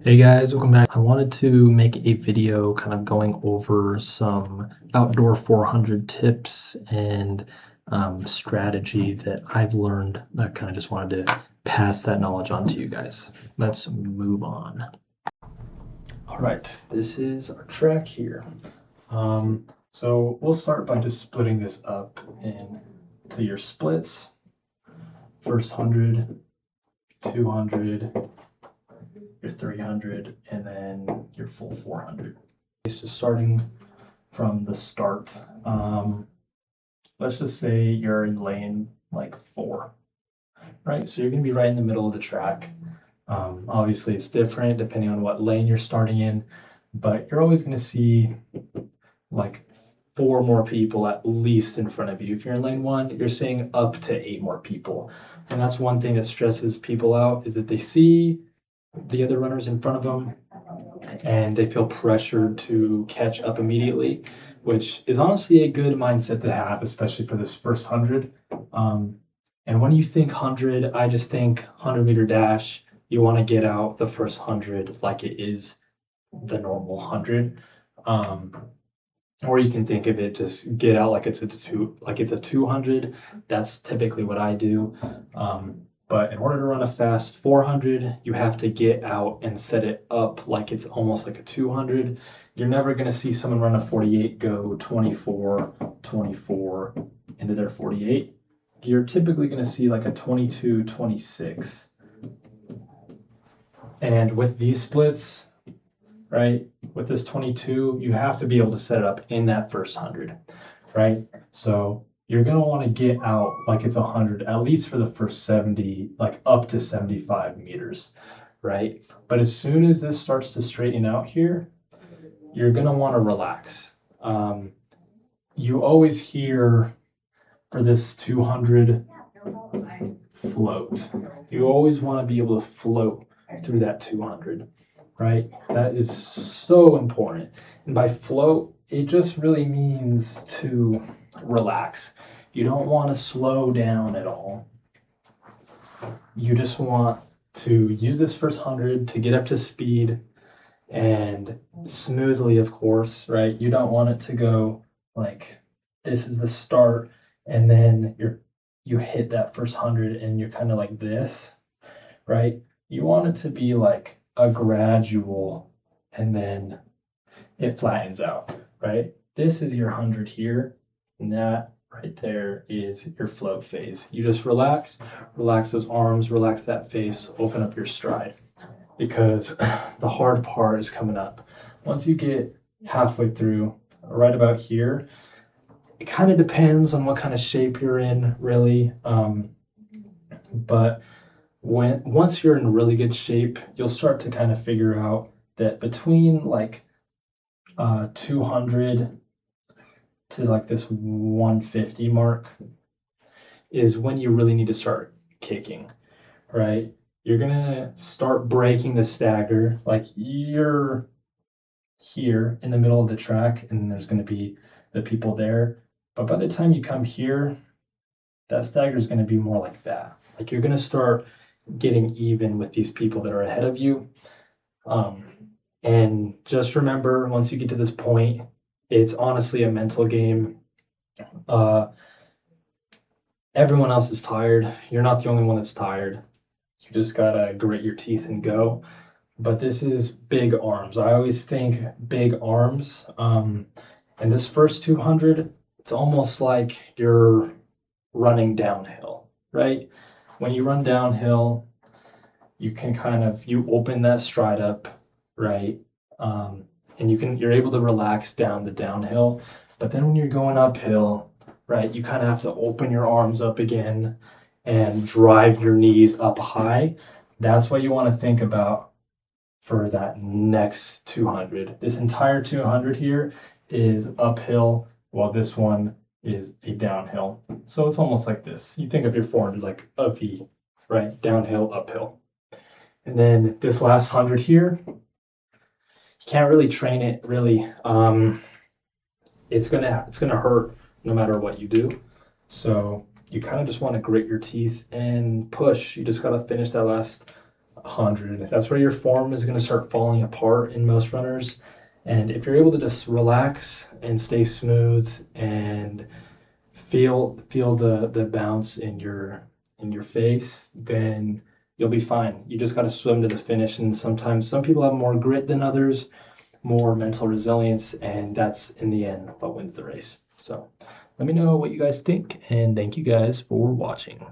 Hey guys, welcome back. I wanted to make a video kind of going over some outdoor 400 tips and strategy that I've learned. I kind of just wanted to pass that knowledge on to you guys. Let's move on. All right, this is our track here. So we'll start by just splitting this up into your splits. First 100, 200, your 300, and then your full 400. So starting from the start, let's just say you're in lane like 4, right? So you're going to be right in the middle of the track. Obviously, it's different depending on what lane you're starting in, but you're always going to see like 4 more people at least in front of you. If you're in lane 1, you're seeing up to 8 more people. And that's one thing that stresses people out, is that they see the other runners in front of them and they feel pressured to catch up immediately, which is honestly a good mindset to have, especially for this first 100. And when you think 100, I just think 100-meter dash. You want to get out the first 100 like it is the normal 100. Or you can think of it, just get out like it's a 200. That's typically what I do. But in order to run a fast 400, you have to get out and set it up like it's almost like a 200. You're never going to see someone run a 48 go 24, 24 into their 48. You're typically going to see like a 22, 26. And with these splits, right, with this 22, you have to be able to set it up in that first 100, right? So you're going to want to get out like it's 100, at least for the first 70, like up to 75 meters, right? But as soon as this starts to straighten out here, you're going to want to relax. You always hear for this 200 float. You always want to be able to float through that 200, right? That is so important. And by float, it just really means to relax. You don't want to slow down at all. You just want to use this first 100 to get up to speed and smoothly, of course, right? You don't want it to go like this is the start and then you hit that first 100 and you're kind of like this, right? You want it to be like a gradual and then it flattens out, right? This is your 100 here, and that right there is your float phase. You just relax those arms, relax that face, open up your stride, because the hard part is coming up. Once you get halfway through, right about here, it kind of depends on what kind of shape you're in, really. But once you're in really good shape, you'll start to kind of figure out that between like 200 to like this 150 mark is when you really need to start kicking, right? You're gonna start breaking the stagger, like you're here in the middle of the track and there's gonna be the people there. But by the time you come here, that stagger is gonna be more like that. Like you're gonna start getting even with these people that are ahead of you. And just remember, once you get to this point, it's honestly a mental game. Everyone else is tired. You're not the only one that's tired. You just gotta grit your teeth and go. But this is big arms. I always think big arms. And this first 200, it's almost like you're running downhill, right? When you run downhill, you can you open that stride up, right? And you're able to relax down the downhill. But then when you're going uphill, right, you kind of have to open your arms up again and drive your knees up high. That's what you want to think about for that next 200. This entire 200 here is uphill, while this one is a downhill. So it's almost like this. You think of your 400 like a V, right? Downhill, uphill. And then this last 100 here, you can't really train it, really. It's gonna hurt no matter what you do. So you kind of just want to grit your teeth and push. You just gotta finish that last 100. That's where your form is going to start falling apart in most runners. And if you're able to just relax and stay smooth and feel the bounce in your face, then you'll be fine. You just got to swim to the finish. And sometimes some people have more grit than others, more mental resilience, and that's in the end what wins the race. So let me know what you guys think, and thank you guys for watching.